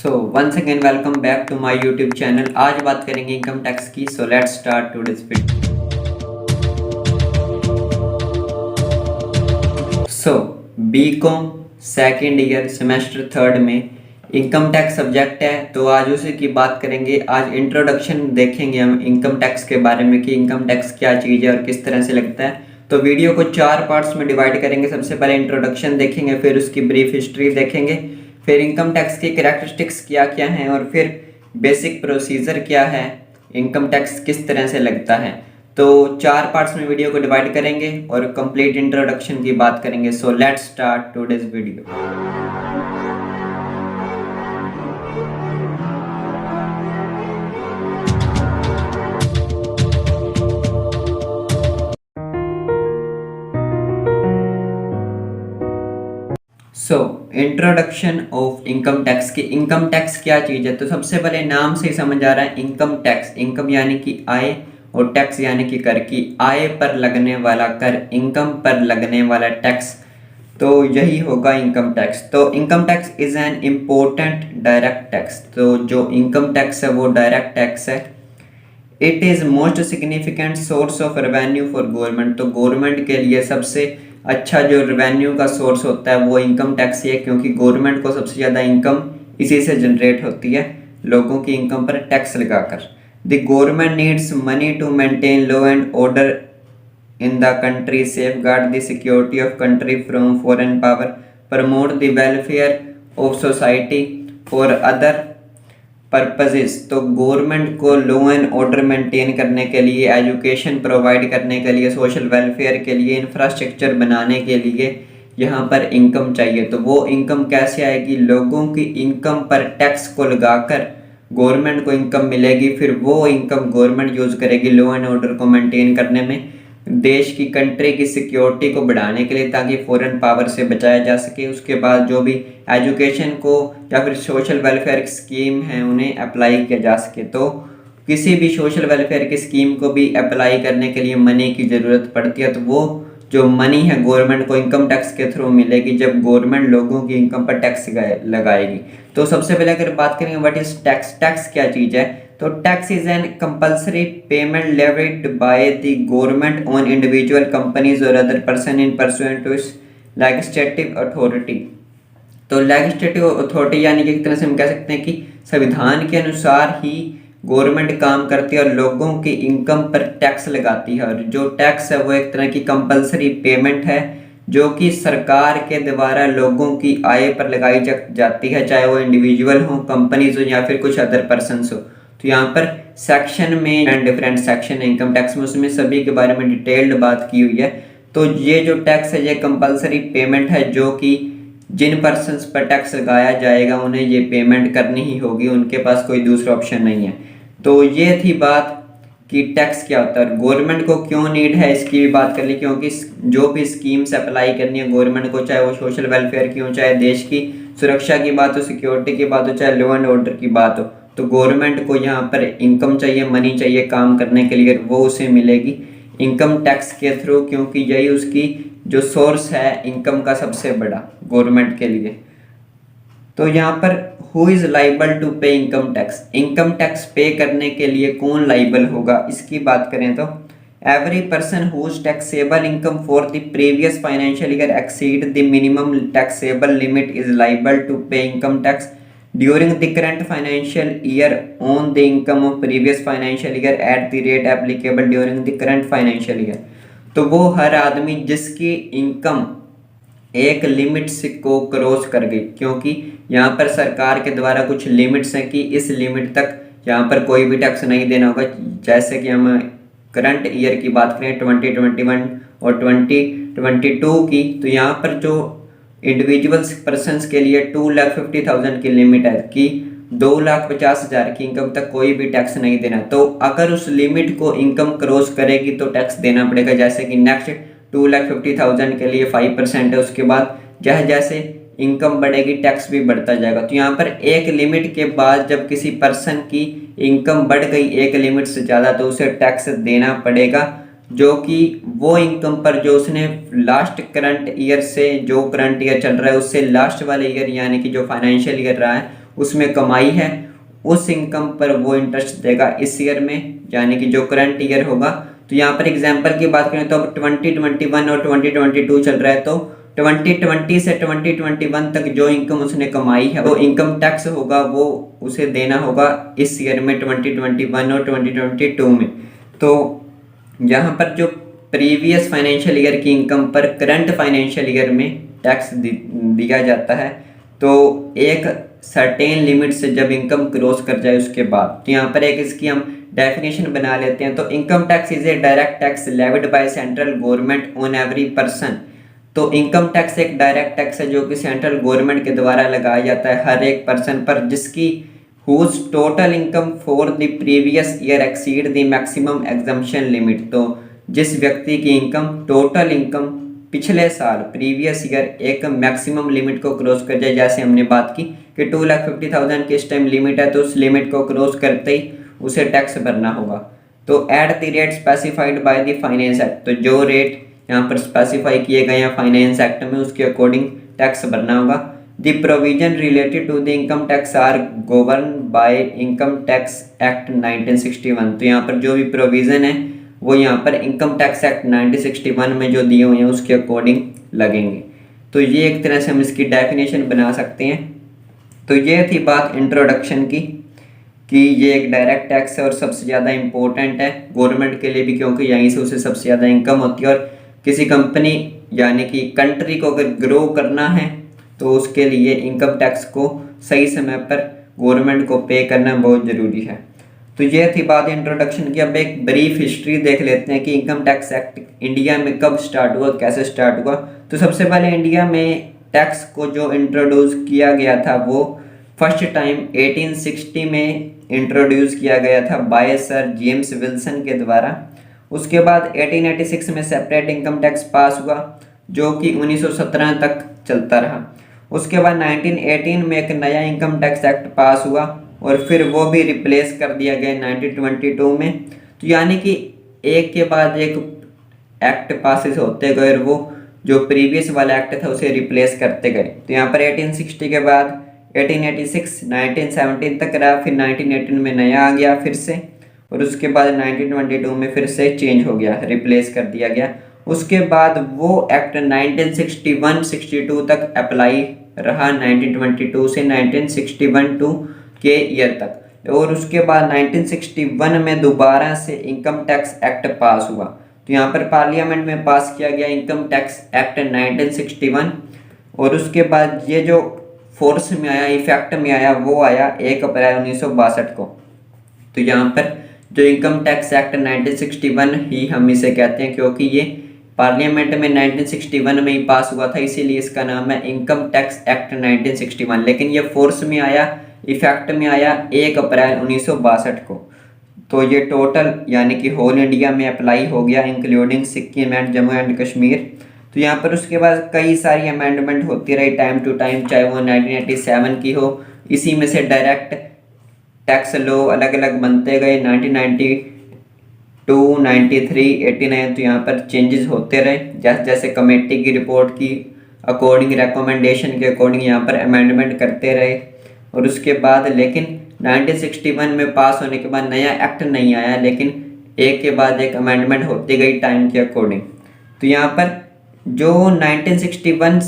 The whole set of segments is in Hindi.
So once again welcome back to my YouTube channel. आज बात करेंगे इनकम टैक्स की। So let's start today's video. So BCom second year semester third में इनकम टैक्स सब्जेक्ट है, तो आज उसी की बात करेंगे। आज इंट्रोडक्शन देखेंगे हम इनकम टैक्स के बारे में कि इनकम टैक्स क्या चीज़ है और किस तरह से लगता है। तो वीडियो को 4 पार्ट्स में डिवाइड करेंगे। सबसे पहले इंट्रोडक्शन देखेंगे, फिर उसकी ब्रीफ हिस्ट्री देखेंगे, फिर इनकम टैक्स की कैरेक्टरिस्टिक्स क्या क्या हैं, और फिर बेसिक प्रोसीजर क्या है, इनकम टैक्स किस तरह से लगता है। तो 4 पार्ट्स में वीडियो को डिवाइड करेंगे और कंप्लीट इंट्रोडक्शन की बात करेंगे। सो let's start today's video. So introduction of income tax की। इनकम टैक्स क्या चीज़ है, तो सबसे पहले नाम से ही समझ आ रहा है। इनकम टैक्स, इनकम यानी कि आय और टैक्स यानी कि कर। की आय पर लगने वाला कर, इनकम पर लगने वाला टैक्स, तो यही होगा इनकम टैक्स। तो income tax is an important direct tax. तो जो इनकम टैक्स है वो डायरेक्ट टैक्स है। It is most significant source of revenue for government. तो गवर्नमेंट के लिए सबसे अच्छा जो रेवेन्यू का सोर्स होता है वो इनकम टैक्स ही है, क्योंकि गवर्नमेंट को सबसे ज़्यादा इनकम इसी से जनरेट होती है, लोगों की इनकम पर टैक्स लगाकर। The government needs money to maintain law and order in the country, safeguard the security of country from foreign power, promote the welfare of society for other purposes। तो गवर्नमेंट को लॉ एंड ऑर्डर मेंटेन करने के लिए, एजुकेशन प्रोवाइड करने के लिए, सोशल वेलफेयर के लिए, इंफ्रास्ट्रक्चर बनाने के लिए यहाँ पर इनकम चाहिए। तो वो इनकम कैसे आएगी? लोगों की इनकम पर टैक्स को लगाकर गवर्नमेंट को इनकम मिलेगी, फिर वो इनकम गवर्नमेंट यूज़ करेगी लॉ एंड ऑर्डर को मेंटेन करने में, देश की कंट्री की सिक्योरिटी को बढ़ाने के लिए, ताकि फॉरेन पावर से बचाया जा सके। उसके बाद जो भी एजुकेशन को या फिर सोशल वेलफेयर स्कीम है उन्हें अप्लाई किया जा सके। तो किसी भी सोशल वेलफेयर की स्कीम को भी अप्लाई करने के लिए मनी की ज़रूरत पड़ती है, तो वो जो मनी है गवर्नमेंट को इनकम टैक्स के थ्रू मिलेगी, जब गवर्नमेंट लोगों की इनकम पर टैक्स लगाएगी। तो सबसे पहले अगर बात करेंगे व्हाट इज टैक्स, टैक्स क्या चीज़ है, तो tax is an compulsory payment levied by the government on individual companies और other person in pursuant to its legislative authority. तो लेजिस्लेटिव अथॉरिटी यानी कि एक तरह से हम कह सकते हैं कि संविधान के अनुसार ही गवर्नमेंट काम करती है और लोगों की इनकम पर टैक्स लगाती है। और जो टैक्स है वो एक तरह की कंपल्सरी पेमेंट है जो कि सरकार के द्वारा लोगों की आय पर लगाई जाती है, चाहे वो इंडिविजुअल हो, कंपनीज हो या फिर कुछ अदर पर्सनस हो। तो यहाँ पर सेक्शन में डिफरेंट सेक्शन है इनकम टैक्स में, उसमें सभी के बारे में डिटेल्ड बात की हुई है। तो ये जो टैक्स है ये कंपल्सरी पेमेंट है, जो कि जिन पर्सनस पर टैक्स लगाया जाएगा उन्हें ये पेमेंट करनी ही होगी, उनके पास कोई दूसरा ऑप्शन नहीं है। तो ये थी बात कि टैक्स क्या होता है, गवर्नमेंट को क्यों नीड है इसकी भी बात कर ली, क्योंकि जो भी स्कीम्स अप्लाई करनी है गवर्नमेंट को, चाहे वो सोशल वेलफेयर की हो, चाहे देश की सुरक्षा की बात हो, सिक्योरिटी की बात हो, चाहे लॉ एंड ऑर्डर की बात हो, तो गवर्नमेंट को यहाँ पर इनकम चाहिए, मनी चाहिए काम करने के लिए, वो उसे मिलेगी इनकम टैक्स के थ्रू, क्योंकि यही उसकी जो सोर्स है इनकम का सबसे बड़ा गवर्नमेंट के लिए। तो यहाँ पर who is liable to pay income tax, income tax पे करने के लिए कौन लाइबल होगा, इसकी बात करें तो every person whose taxable income for the previous financial year exceed the minimum taxable limit is liable to pay income tax during the current financial year on the income of previous financial year at the rate applicable during the current financial year. तो वो हर आदमी जिसकी इनकम एक लिमिट से को क्रॉस कर गई, क्योंकि यहाँ पर सरकार के द्वारा कुछ लिमिट्स हैं कि इस लिमिट तक यहाँ पर कोई भी टैक्स नहीं देना होगा। जैसे कि हम करंट ईयर की बात करें 2021 और 2022 की, तो यहाँ पर जो इंडिविजुअल्स पर्सनस के लिए 2,50,000 की लिमिट है कि 2,50,000 की इनकम तक कोई भी टैक्स नहीं देना। तो अगर उस लिमिट को इनकम क्रॉस करेगी तो टैक्स देना पड़ेगा। जैसे कि नेक्स्ट 2,50,000 के लिए 5% है, उसके बाद जैसे जैसे इनकम बढ़ेगी टैक्स भी बढ़ता जाएगा। तो यहाँ पर एक लिमिट के बाद जब किसी पर्सन की इनकम बढ़ गई एक लिमिट से ज़्यादा, तो उसे टैक्स देना पड़ेगा, जो कि वो इनकम पर जो उसने लास्ट करंट ईयर से, जो करंट ईयर चल रहा है उससे लास्ट वाले ईयर यानी कि जो फाइनेंशियल ईयर रहा है उसमें कमाई है, उस इनकम पर वो इंटरेस्ट देगा इस ईयर में, यानी कि जो करंट ईयर होगा। तो यहाँ पर एग्जांपल की बात करें तो अब 2021 और 2022 चल रहा है, तो 2020 से 2021 तक जो इनकम उसने कमाई है वो इनकम टैक्स होगा, वो उसे देना होगा इस ईयर में 2021 और 2022 में। तो यहाँ पर जो प्रीवियस फाइनेंशियल ईयर की इनकम पर करंट फाइनेंशियल ईयर में टैक्स दिया जाता है, तो एक सर्टेन लिमिट से जब इनकम क्रॉस कर जाए उसके बाद। तो यहाँ पर एक इसकी हम डेफिनेशन बना लेते हैं। तो income tax is a direct tax levied bye central government on every person. तो इनकम टैक्स एक डायरेक्ट टैक्स है जो कि सेंट्रल गवर्नमेंट के द्वारा लगाया जाता है हर एक पर्सन पर जिसकी whose total income for the previous year exceed the maximum exemption limit। तो जिस व्यक्ति की इनकम टोटल इनकम पिछले साल प्रीवियस ईयर एक मैक्सिमम लिमिट को क्रॉस कर जाए, जैसे हमने बात की कि 2,50,000 की इस टाइम लिमिट है, तो उस लिमिट को क्रॉस करते ही उसे टैक्स भरना होगा। तो eight the rate specified by the finance act, तो जो रेट यहाँ पर स्पेसिफाई किए गए हैं फाइनेंस एक्ट में उसके अकॉर्डिंग टैक्स भरना होगा। The provision related to the income tax are governed by Income Tax Act 1961। तो यहाँ पर जो भी प्रोविज़न है वो यहाँ पर इनकम टैक्स एक्ट 1961 में जो दिए हुए हैं उसके अकॉर्डिंग लगेंगे। तो ये एक तरह से हम इसकी डेफिनेशन बना सकते हैं। तो ये थी बात इंट्रोडक्शन की कि ये एक डायरेक्ट टैक्स है और सबसे ज़्यादा इम्पोर्टेंट है गवर्नमेंट के लिए भी, क्योंकि यहीं से उसे सबसे ज़्यादा इनकम होती है। और किसी कंपनी यानी कि कंट्री को अगर ग्रो करना है तो उसके लिए इनकम टैक्स को सही समय पर गवर्नमेंट को पे करना बहुत ज़रूरी है। तो ये थी बात इंट्रोडक्शन की। अब एक ब्रीफ हिस्ट्री देख लेते हैं कि इनकम टैक्स एक्ट इंडिया में कब स्टार्ट हुआ, कैसे स्टार्ट हुआ। तो सबसे पहले इंडिया में टैक्स को जो इंट्रोड्यूस किया गया था वो फर्स्ट टाइम 1860 में इंट्रोड्यूस किया गया था बाय सर जेम्स विल्सन के द्वारा। उसके बाद 1886 में सेपरेट इनकम टैक्स पास हुआ जो कि 1917 तक चलता रहा। उसके बाद 1918 में एक नया इनकम टैक्स एक्ट पास हुआ और फिर वो भी रिप्लेस कर दिया गया 1922 में। तो यानी कि एक के बाद एक एक्ट पासिस होते गए और वो जो प्रीवियस वाला एक्ट था उसे रिप्लेस करते गए। तो यहाँ पर 1860 के बाद 1886 1917 तक रहा, फिर 1918 में नया आ गया फिर से, और उसके बाद 1922 में फिर से चेंज हो गया, रिप्लेस कर दिया गया। उसके बाद वो एक्ट 1961-62 तक अप्लाई रहा, 1922 से 1961 के ईयर तक। और उसके बाद 1961 में दोबारा से इनकम टैक्स एक्ट पास हुआ। तो यहाँ पर पार्लियामेंट में पास किया गया इनकम टैक्स एक्ट 1961, और उसके बाद ये जो फोर्स में आया, इफेक्ट में आया, वो आया 1 अप्रैल 1962 को। तो यहाँ पर जो इनकम टैक्स एक्ट 1961 ही हम इसे कहते हैं, क्योंकि ये पार्लियामेंट में 1961 में ही पास हुआ था, इसीलिए इसका नाम है इनकम टैक्स एक्ट 1961। लेकिन ये फोर्स में आया, इफेक्ट में आया 1 अप्रैल 1962 को। तो ये टोटल यानी कि होल इंडिया में अप्लाई हो गया including Sikkim and Jammu and Kashmir. तो यहाँ पर उसके बाद कई सारी अमेंडमेंट होती रही टाइम टू टाइम, चाहे वो 1987 की हो। इसी में से डायरेक्ट टैक्स लॉ अलग अलग बनते गए, 1992, 93, 89। तो यहाँ पर चेंजेस होते रहे जैसे जैसे कमेटी की रिपोर्ट की अकॉर्डिंग, रिकमेंडेशन के अकॉर्डिंग यहाँ पर अमेंडमेंट करते रहे। और उसके बाद लेकिन 1961 में पास होने के बाद नया एक्ट नहीं आया, लेकिन एक के बाद एक अमेंडमेंट होती गई टाइम के अकॉर्डिंग। तो यहाँ पर जो 1961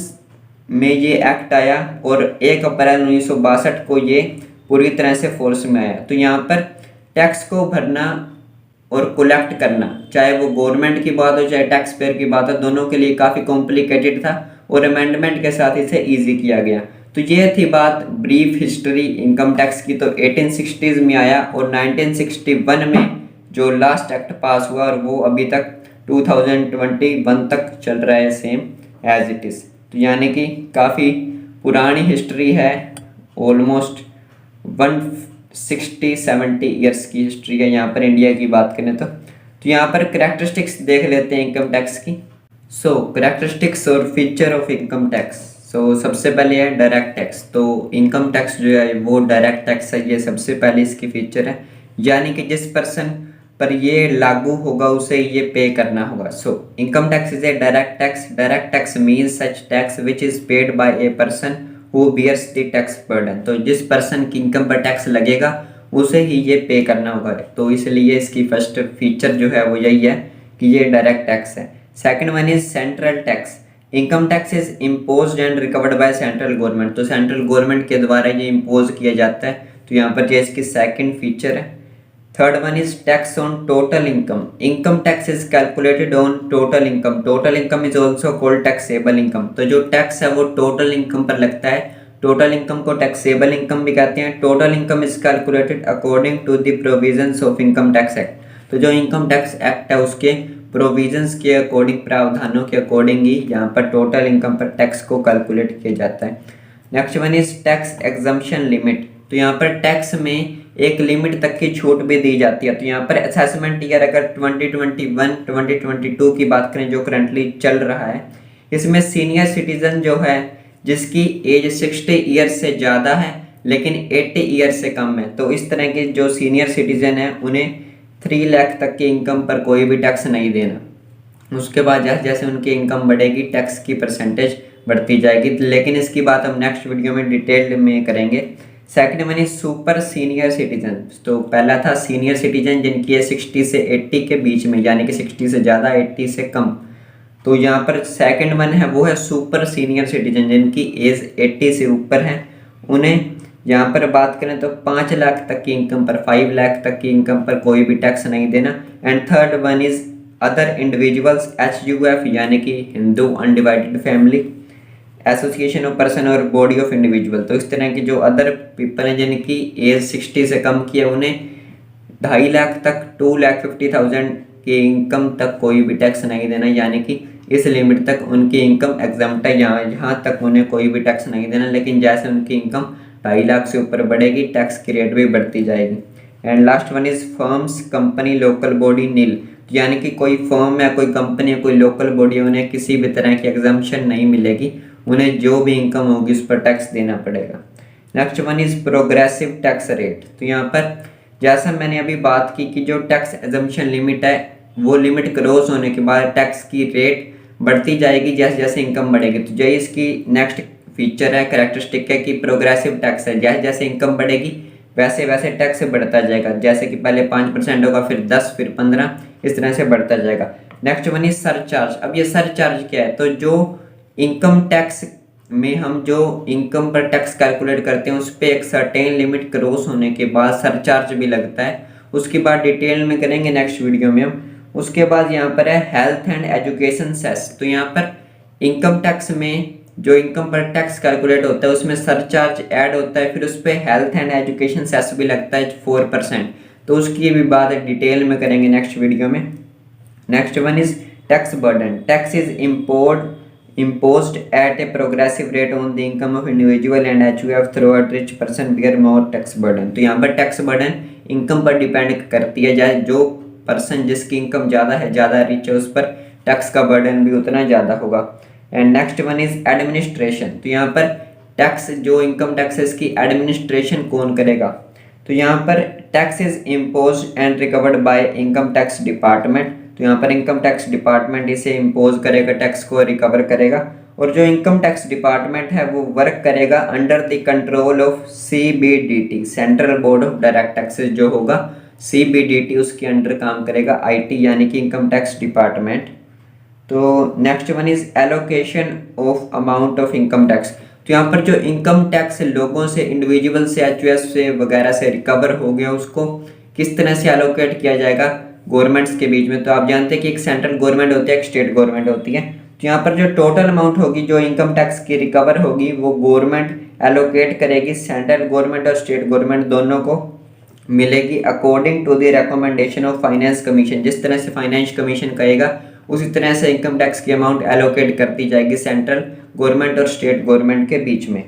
में ये एक्ट आया और 1 अप्रैल 1962 को ये पूरी तरह से फोर्स में आया। तो यहाँ पर टैक्स को भरना और कलेक्ट करना, चाहे वो गवर्नमेंट की बात हो चाहे टैक्स पेयर की बात हो, दोनों के लिए काफ़ी कॉम्प्लिकेटेड था और अमेंडमेंट के साथ इसे ईजी किया गया। तो ये थी बात ब्रीफ हिस्ट्री इनकम टैक्स की। तो 1860s में आया और 1961 में जो लास्ट एक्ट पास हुआ और वो अभी तक 2021 तक चल रहा है सेम एज इट इज़। तो यानी कि काफ़ी पुरानी हिस्ट्री है, ऑलमोस्ट 160-70 ईयर्स की हिस्ट्री है यहाँ पर इंडिया की बात करें तो यहाँ पर करैक्टरिस्टिक्स देख लेते हैं इनकम टैक्स की। सो करैक्टरिस्टिक्स और फीचर ऑफ इनकम टैक्स। सो सबसे पहले है डायरेक्ट टैक्स। तो इनकम टैक्स जो है वो डायरेक्ट टैक्स है, ये सबसे पहले इसकी फीचर है, यानी कि जिस पर्सन पर ये लागू होगा उसे ये पे करना होगा। So income tax is a direct tax. Direct tax means such tax which is paid by a person who bears the tax burden. तो जिस पर्सन की इनकम पर टैक्स लगेगा उसे ही ये पे करना होगा। तो इसलिए इसकी फर्स्ट फीचर जो है वो यही है कि ये डायरेक्ट टैक्स है। Second one is central tax. Income tax is imposed and recovered bye central government. तो सेंट्रल गवर्नमेंट के द्वारा ये इम्पोज किया जाता है। तो यहाँ पर ये इसकी सेकंड फीचर है। Third one is tax on total income. Income tax is calculated on total income. Total income is also called taxable income. तो जो टैक्स है वो टोटल इनकम पर लगता है। टोटल इनकम को टैक्सेबल इनकम भी कहते हैं। Total income is calculated according to the provisions of income tax act. तो जो इनकम टैक्स एक्ट है उसके प्रोविजंस के अकॉर्डिंग, प्रावधानों के अकॉर्डिंग ही यहाँ पर टोटल इनकम पर टैक्स को कैलकुलेट किया जाता है। Next one is tax exemption limit. तो यहाँ पर टैक्स में एक लिमिट तक की छूट भी दी जाती है। तो यहाँ पर असेसमेंट ईयर अगर 2021 2022 की बात करें जो करंटली चल रहा है, इसमें सीनियर सिटीजन जो है जिसकी एज 60 ईयर से ज़्यादा है लेकिन 80 ईयर से कम है, तो इस तरह के जो सीनियर सिटीजन है उन्हें 3 लाख तक की इनकम पर कोई भी टैक्स नहीं देना। उसके बाद जैसे जैसे उनकी इनकम बढ़ेगी टैक्स की परसेंटेज बढ़ती जाएगी। लेकिन इसकी बात हम नेक्स्ट वीडियो में डिटेल में करेंगे। Second one is super senior citizen. तो पहला था सीनियर सिटीजन जिनकी एज 60 से 80 के बीच में, यानी कि 60 से ज़्यादा 80 से कम। तो यहाँ पर सेकंड वन है वो है सुपर सीनियर सिटीजन जिनकी एज 80 से ऊपर है। उन्हें यहाँ पर बात करें तो 5 लाख तक की इनकम पर, 5 लाख तक की इनकम पर कोई भी टैक्स नहीं देना। And third one is other individuals, HUF यानी कि Hindu undivided family, association of person और बॉडी ऑफ इंडिविजुअल। तो इस तरह के जो अदर पीपल हैं जिनकी एज 60 से कम की है उन्हें 2.5 लाख तक 2,50,000 की इनकम तक कोई भी टैक्स नहीं देना, यानी कि इस लिमिट तक उनकी इनकम एग्जम्प्ट है। यहाँ तक उन्हें कोई भी टैक्स नहीं देना। लेकिन जैसे उनकी इनकम 2.5 लाख से ऊपर बढ़ेगी टैक्स की रेट भी बढ़ती जाएगी। And last one is firms, company, local body, nil. यानी कि कोई फर्म या कोई कंपनी या कोई लोकल बॉडी उन्हें किसी भी तरह की एग्जम्पशन नहीं मिलेगी। उन्हें जो भी इनकम होगी उस पर टैक्स देना पड़ेगा। Next one is progressive tax rate. तो यहाँ पर जैसा मैंने अभी बात की कि जो टैक्स एग्जम्पशन लिमिट है वो लिमिट क्रॉस होने के बाद टैक्स की रेट बढ़ती जाएगी जैसे जैसे इनकम बढ़ेगी। तो जो इसकी नेक्स्ट फीचर है, कैरेक्टरिस्टिक है कि प्रोग्रेसिव टैक्स है। जैसे जैसे इनकम बढ़ेगी वैसे वैसे टैक्स बढ़ता जाएगा। जैसे कि पहले 5% होगा, फिर 10, फिर 15, इस तरह से बढ़ता जाएगा। Next one is surcharge. अब ये सरचार्ज क्या है? तो जो इनकम टैक्स में हम जो इनकम पर टैक्स कैलकुलेट करते हैं उस पर एक सर्टेन लिमिट क्रॉस होने के बाद सरचार्ज भी लगता है। उसकी बात डिटेल में करेंगे नेक्स्ट वीडियो में हम। उसके बाद यहाँ पर है हेल्थ एंड एजुकेशन सेस। तो यहाँ पर इनकम टैक्स में जो इनकम पर टैक्स कैलकुलेट होता है उसमें सरचार्ज ऐड होता है, फिर उस पर हेल्थ एंड एजुकेशन सेस भी लगता है 4%। तो उसकी भी बात डिटेल में करेंगे नेक्स्ट वीडियो में। Next one is tax burden. Tax is imposed at a progressive rate on the income of individual and HUF throughout rich person bear more tax burden। तो यहाँ पर टैक्स बर्डन इनकम पर डिपेंड करती है। चाहे जो पर्सन जिसकी इनकम ज़्यादा है, ज़्यादा रिच है, उस पर टैक्स का बर्डन भी उतना ज़्यादा होगा। And next one is administration. तो यहाँ पर टैक्स जो इनकम टैक्स है इसकी एडमिनिस्ट्रेशन कौन करेगा? तो यहाँ पर tax is imposed and recovered by income tax department. तो यहाँ पर इनकम टैक्स डिपार्टमेंट इसे इम्पोज करेगा, टैक्स को रिकवर करेगा। और जो इनकम टैक्स डिपार्टमेंट है वो वर्क करेगा under the control of CBDT, central board of direct taxes जो होगा CBDT उसके अंडर काम करेगा, IT यानी कि इनकम टैक्स डिपार्टमेंट। तो next one is allocation of amount of income tax. तो यहाँ पर जो इनकम टैक्स लोगों से, इंडिविजुअल से, HUF से वगैरह से रिकवर हो गया उसको किस तरह से एलोकेट किया जाएगा गवर्नमेंट्स के बीच में। तो आप जानते हैं कि एक सेंट्रल गवर्नमेंट होती है, एक स्टेट गवर्नमेंट होती है। तो यहाँ पर जो टोटल अमाउंट होगी जो इनकम टैक्स की रिकवर होगी वो गवर्नमेंट एलोकेट करेगी, सेंट्रल गवर्नमेंट और स्टेट गवर्नमेंट दोनों को मिलेगी according to the recommendation of finance commission. जिस तरह से फाइनेंस कमीशन कहेगा उसी तरह से इनकम टैक्स की अमाउंट एलोकेट करती जाएगी सेंट्रल गवर्नमेंट और स्टेट गवर्नमेंट के बीच में।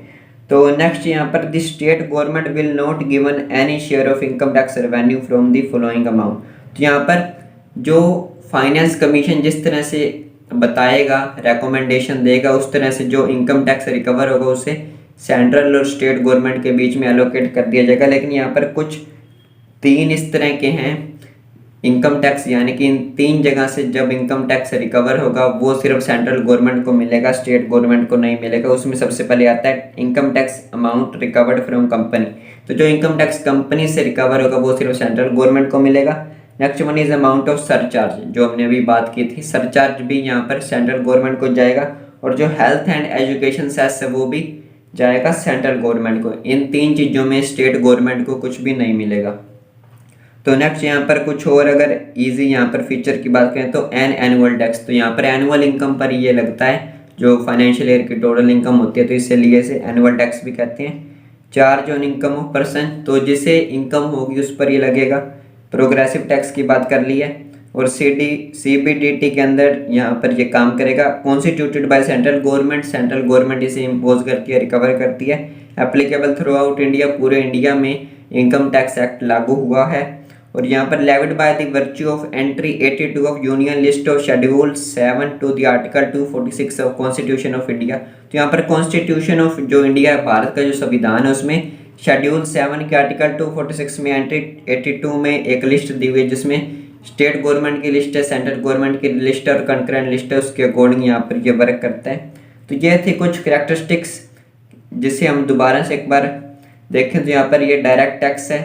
तो नेक्स्ट यहाँ पर the state government will not given any share of income tax revenue from the following amount. तो यहाँ पर जो फाइनेंस कमीशन जिस तरह से बताएगा, रेकमेंडेशन देगा, उस तरह से जो इनकम टैक्स रिकवर होगा उसे सेंट्रल और स्टेट गवर्नमेंट के बीच में एलोकेट कर दिया जाएगा। लेकिन यहाँ पर कुछ 3 इस तरह के हैं इनकम टैक्स यानी कि इन 3 जगह से जब इनकम टैक्स रिकवर होगा वो सिर्फ सेंट्रल गवर्नमेंट को मिलेगा, स्टेट गवर्नमेंट को नहीं मिलेगा। उसमें सबसे पहले आता है income tax amount recovered from company. तो जो इनकम टैक्स कंपनी से रिकवर होगा वो सिर्फ सेंट्रल गवर्नमेंट को मिलेगा। Next one is amount of surcharge, जो हमने अभी बात की थी, सरचार्ज भी यहाँ पर सेंट्रल गवर्नमेंट को जाएगा। और जो हेल्थ एंड एजुकेशन सेस है वो भी जाएगा सेंट्रल गवर्नमेंट को। इन 3 चीज़ों में स्टेट गवर्नमेंट को कुछ भी नहीं मिलेगा। तो नेक्स्ट यहाँ पर कुछ और अगर इजी यहाँ पर फीचर की बात करें तो एन एनुअल टैक्स, तो यहाँ पर एनुअल इनकम पर ये लगता है जो फाइनेंशियल ईयर की टोटल इनकम होती है, तो इससे लिए इसे एनुअल टैक्स भी कहते हैं। Charge on income of person, तो जिसे इनकम होगी उस पर ये लगेगा। प्रोग्रेसिव टैक्स की बात कर ली है। और CBDT के अंदर यहाँ पर ये काम करेगा। Constituted by central government, central government इसे इम्पोज करती है, रिकवर करती है। एप्लीकेबल थ्रू आउट इंडिया, पूरे इंडिया में इनकम टैक्स एक्ट लागू हुआ है। और यहाँ पर levied by the virtue of entry 82 of union list of schedule 7 to the article 246 of constitution of India. तो यहाँ पर कॉन्स्टिट्यूशन ऑफ जो इंडिया है, भारत का जो संविधान है, उसमें शेड्यूल 7 के आर्टिकल 246 में एंट्री 82 में एक लिस्ट दी हुई है जिसमें स्टेट गवर्नमेंट की लिस्ट है, सेंट्रल गवर्नमेंट की लिस्ट है और कंकरेंट लिस्ट है, उसके अकॉर्डिंग यहाँ पर ये वर्क करता है। तो ये थे कुछ कैरेक्टरिस्टिक्स जिसे हम दोबारा से एक बार देखें। तो यहाँ पर ये डायरेक्ट टैक्स है,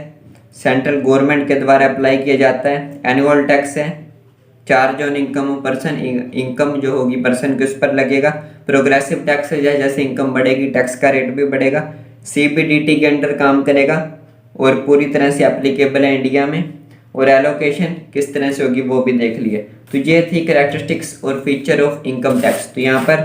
सेंट्रल गवर्नमेंट के द्वारा अप्लाई किया जाता है। एनुअल टैक्स है, charge on income of person, income जो होगी पर्सन के उस पर लगेगा। प्रोग्रेसिव टैक्स है, जैसे इनकम बढ़ेगी टैक्स का रेट भी बढ़ेगा। CBDT के अंडर काम करेगा और पूरी तरह से एप्लीकेबल है इंडिया में। और एलोकेशन किस तरह से होगी वो भी देख लिए। तो ये थी कैरेक्टरिस्टिक्स और फीचर ऑफ इनकम टैक्स। तो यहाँ पर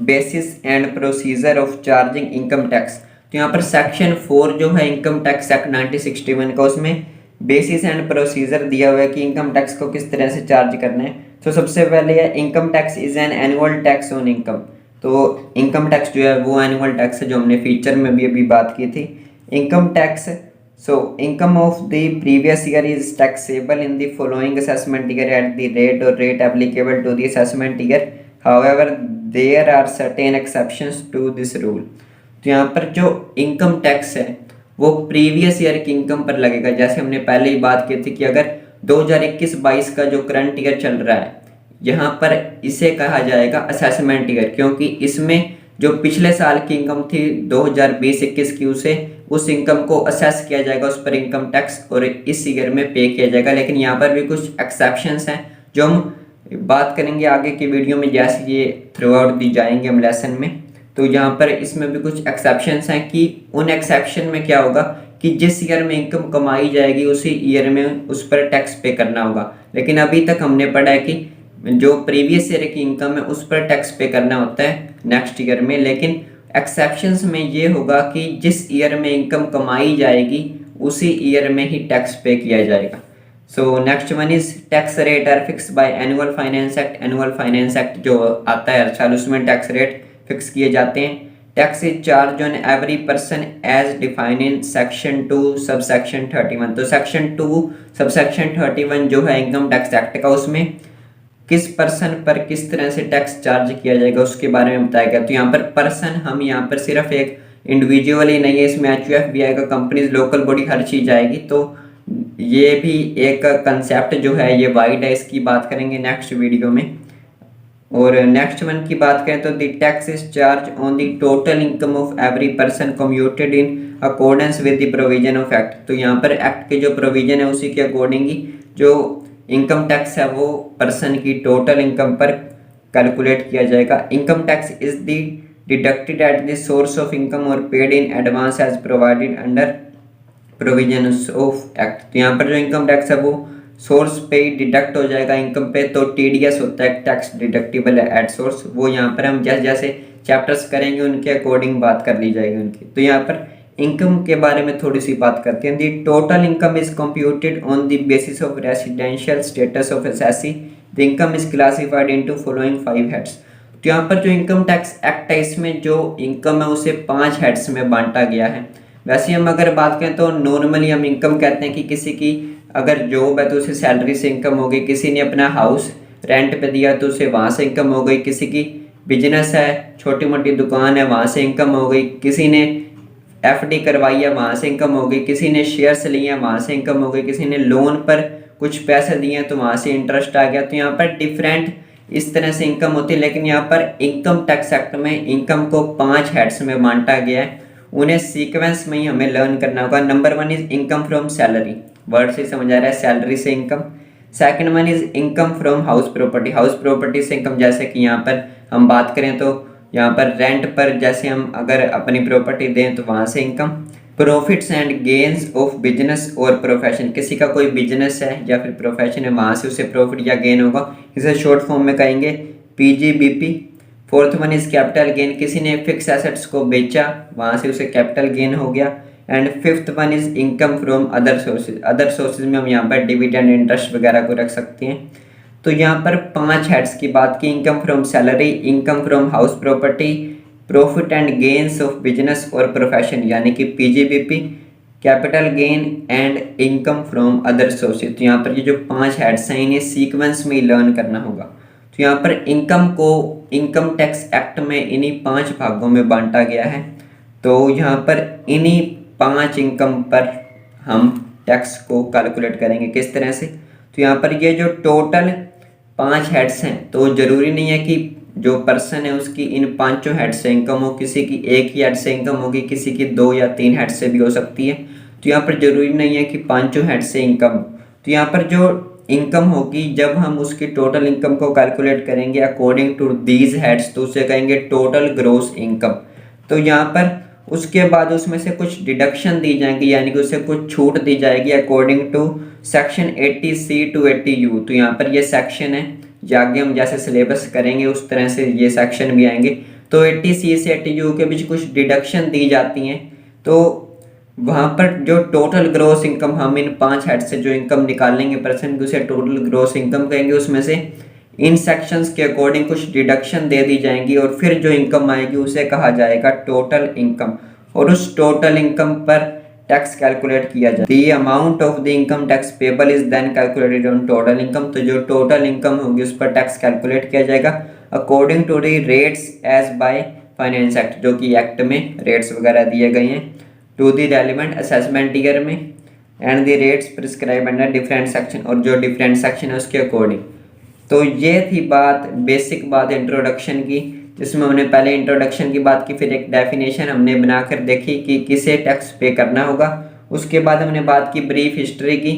basis and procedure of charging income tax, तो यहाँ पर सेक्शन 4 जो है इनकम टैक्स एक्ट 1961 का, उसमें बेसिस एंड प्रोसीजर दिया हुआ है कि इनकम टैक्स को किस तरह से चार्ज करना है। तो सबसे पहले है income tax is an annual tax on income. तो इनकम टैक्स जो है वो एनुअल टैक्स है, जो हमने फीचर में भी अभी बात की थी। Income tax, so income of the previous year is taxable in the following assessment year at the rate or rate applicable to the assessment year, however there are certain exceptions to this rule. तो यहाँ पर जो इनकम टैक्स है वो प्रीवियस ईयर की इनकम पर लगेगा। जैसे हमने पहले ही बात की थी कि अगर 2021-22 का जो करंट ईयर चल रहा है, यहाँ पर इसे कहा जाएगा असेसमेंट ईयर, क्योंकि इसमें जो पिछले साल की इनकम थी 2020-21 की, उसे उस इनकम को असेस किया जाएगा, उस पर इनकम टैक्स, और इस ईयर में पे किया जाएगा। लेकिन यहाँ पर भी कुछ एक्सेप्शंस हैं जो हम बात करेंगे आगे की वीडियो में, जैसे ये थ्रू आउट दी जाएंगे हम लेसन में। तो यहाँ पर इसमें भी कुछ एक्सेप्शंस हैं कि उन एक्सेप्शन में क्या होगा कि जिस ईयर में इनकम कमाई जाएगी उसी ईयर में उस पर टैक्स पे करना होगा। लेकिन अभी तक हमने पढ़ा है कि जो प्रीवियस ईयर की इनकम है उस पर टैक्स पे करना होता है नेक्स्ट ईयर में। लेकिन एक्सेप्शंस में ये होगा कि जिस ईयर में इनकम कमाई जाएगी उसी ईयर में ही टैक्स पे किया जाएगा। So next one is tax rate are fix by annual finance act. Annual finance act जो आता है हर साल, उसमें टैक्स रेट फिक्स किए जाते हैं। Tax is charge on every person as defined in section 2 subsection 31। तो सेक्शन 2 सबसेक्शन 31 जो है इनकम टैक्स एक्ट का, उसमें किस पर्सन पर किस तरह से टैक्स चार्ज किया जाएगा उसके बारे में बताया गया। तो यहाँ पर पर्सन, हम यहाँ पर सिर्फ एक इंडिविजुअल ही नहीं है, इसमें HUF भी आएगा, कंपनीज, लोकल बॉडी, हर चीज़ आएगी। तो ये भी एक कंसेप्ट जो है ये वाइड है, इसकी बात करेंगे नेक्स्ट वीडियो में। और नेक्स्ट वन की बात करें तो the tax is charge on the total income of every person commuted in accordance with the provision of act. तो यहाँ पर एक्ट के जो प्रोविजन है उसी के अकॉर्डिंग ही जो इनकम टैक्स है वो पर्सन की टोटल इनकम पर कैलकुलेट किया जाएगा। Income tax is the deducted at the source of income और paid in advance as provided under provision of act. तो यहाँ पर जो इनकम टैक्स है वो सोर्स पे ही डिडक्ट हो जाएगा इनकम पे। तो TDS होता है, टैक्स डिडक्टिबल एट सोर्स, वो यहाँ पर हम जैसे जैसे चैप्टर्स करेंगे उनके अकॉर्डिंग बात कर ली जाएगी उनकी। तो यहाँ पर इनकम के बारे में थोड़ी सी बात करते हैं। दी total income is computed on the basis of residential status of SSC. The income is classified into following 5 heads. तो यहाँ पर जो इनकम टैक्स एक्ट है इसमें जो इनकम है उसे 5 हेड्स में बांटा गया है। वैसे हम अगर बात करें तो नॉर्मली हम इनकम कहते हैं कि किसी की अगर जॉब है तो उसे सैलरी से इनकम हो गई, किसी ने अपना हाउस रेंट पे दिया तो उसे वहाँ से इनकम हो गई, किसी की बिजनेस है, छोटी मोटी दुकान है, वहाँ से इनकम हो गई, किसी ने FD करवाई है, वहाँ से इनकम हो गई, किसी ने शेयर्स लिए हैं, वहाँ से इनकम हो गई, किसी ने लोन पर कुछ पैसे दिए तो वहाँ से इंटरेस्ट आ गया। तो यहाँ पर डिफरेंट इस तरह से इनकम होती है, लेकिन यहाँ पर इनकम टैक्स एक्ट में इनकम को 5 हेड्स में बांटा गया है। उन्हें सीक्वेंस में ही हमें लर्न करना होगा। Number 1 is income from salary, word से समझ आ रहा है, सैलरी से income. Second one is income from house property, house property से इनकम, जैसे कि यहाँ पर हम बात करें तो यहाँ पर रेंट पर जैसे हम अगर अपनी प्रॉपर्टी दें तो वहाँ से income. Profits and gains of business और प्रोफेशन, किसी का कोई बिजनेस है या फिर प्रोफेशन है, वहाँ से उसे प्रॉफिट या गेन होगा, इसे शॉर्ट फॉर्म में कहेंगे PGBP. Fourth one is capital gain, किसी ने फिक्स एसेट्स को बेचा, वहाँ से उसे कैपिटल गेन हो गया। And fifth one is income from other sources, other sources में हम यहाँ पर डिविडेंड, इंटरेस्ट वगैरह को रख सकते हैं। तो यहाँ पर 5 हेड्स की बात की, income from salary, income from house property, profit and gains of business और प्रोफेशन यानी कि PGBP, capital gain and income from other sources. तो यहाँ पर ये जो 5 हेड्स हैं इन्हें सीक्वेंस में लर्न करना होगा। तो यहाँ पर इनकम को इनकम टैक्स एक्ट में इन्हीं 5 भागों में बांटा गया है। तो यहाँ पर इन्हीं 5 इनकम पर हम टैक्स को कैलकुलेट करेंगे किस तरह से। तो यहाँ पर ये जो टोटल 5 हेड्स हैं, तो ज़रूरी नहीं है कि जो पर्सन है उसकी इन 5 हेड से इनकम हो, किसी की एक ही हेड से इनकम होगी, किसी की 2 या 3 हेड से भी हो सकती है। तो यहाँ पर ज़रूरी नहीं है कि 5 हेड से इनकम हो। तो यहाँ पर जो इनकम होगी जब हम उसकी टोटल इनकम को कैलकुलेट करेंगे अकॉर्डिंग टू दीज हेड्स, तो उसे कहेंगे टोटल ग्रोस इनकम। तो यहाँ पर उसके बाद उसमें से कुछ डिडक्शन दी जाएंगी, यानी कि उसे कुछ छूट दी जाएगी according to section 80C to 80U। तो यहाँ पर ये सेक्शन है, आगे हम जैसे सिलेबस करेंगे उस तरह से ये सेक्शन भी आएंगे। तो 80C से 80U के बीच कुछ डिडक्शन दी जाती हैं। तो वहाँ पर जो टोटल ग्रोस इनकम हम इन 5 हेड से जो इनकम निकालेंगे पर्सन की, उसे टोटल ग्रोस इनकम कहेंगे। उसमें से इन सेक्शंस के अकॉर्डिंग कुछ डिडक्शन दे दी जाएंगी और फिर जो इनकम आएगी उसे कहा जाएगा टोटल इनकम, और उस टोटल इनकम पर टैक्स कैलकुलेट किया जाए। The amount of the income tax payable is then calculated on total income. तो जो टोटल इनकम होगी उस पर टैक्स कैलकुलेट किया जाएगा according to the rates as by finance act, जो कि एक्ट में रेट्स वगैरह दिए गए हैं, to the relevant assessment year में, and the rates prescribe under different section, और जो डिफरेंट सेक्शन है उसके अकॉर्डिंग। तो ये थी बात, बेसिक बात इंट्रोडक्शन की, जिसमें हमने पहले इंट्रोडक्शन की बात की, फिर एक डेफिनेशन हमने बनाकर देखी कि किसे टैक्स पे करना होगा। उसके बाद हमने बात की ब्रीफ हिस्ट्री की,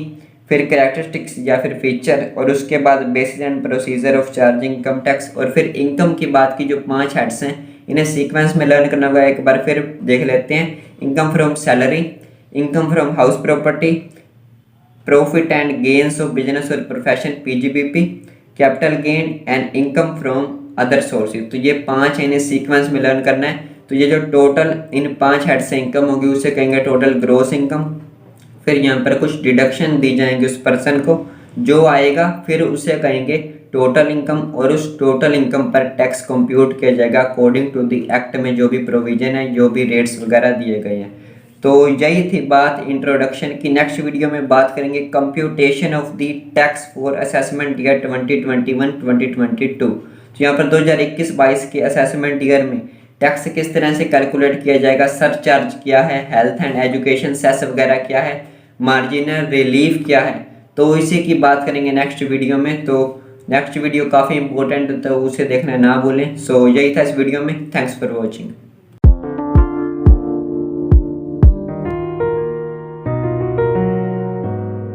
फिर कैरेक्टरिस्टिक्स या फिर फीचर, और उसके बाद basis and procedure of charging income tax, और फिर इनकम की बात की। जो 5 हेड्स हैं इन्हें सीक्वेंस में लर्न करना होगा। एक बार फिर देख लेते हैं। Income from salary, income from house property, profit and gains of business और profession PGBP, capital gain and income from other sources. तो ये 5 है, इन्हें सीक्वेंस में लर्न करना है। तो ये जो टोटल इन 5 हेड से इनकम होगी उसे कहेंगे टोटल ग्रोस इनकम। फिर यहाँ पर कुछ डिडक्शन दी जाएंगी उस पर्सन को, जो आएगा फिर उसे कहेंगे टोटल इनकम, और उस टोटल इनकम पर टैक्स कंप्यूट किया जाएगा अकॉर्डिंग टू द एक्ट में जो भी प्रोविजन है, जो भी रेट्स वगैरह दिए गए हैं। तो यही थी बात इंट्रोडक्शन की। नेक्स्ट वीडियो में बात करेंगे computation of the tax for assessment year 2021-2022। तो यहाँ पर 2021-22 के असेसमेंट ईयर में टैक्स किस तरह से कैलकुलेट किया जाएगा, सरचार्ज क्या है, हेल्थ एंड एजुकेशन सेस वगैरह क्या है, मार्जिनल रिलीफ क्या है, तो इसी की बात करेंगे नेक्स्ट वीडियो में। तो नेक्स्ट वीडियो काफ़ी इंपॉर्टेंट, तो उसे देखना ना भूलें। सो यही था इस वीडियो में। Thanks for watching.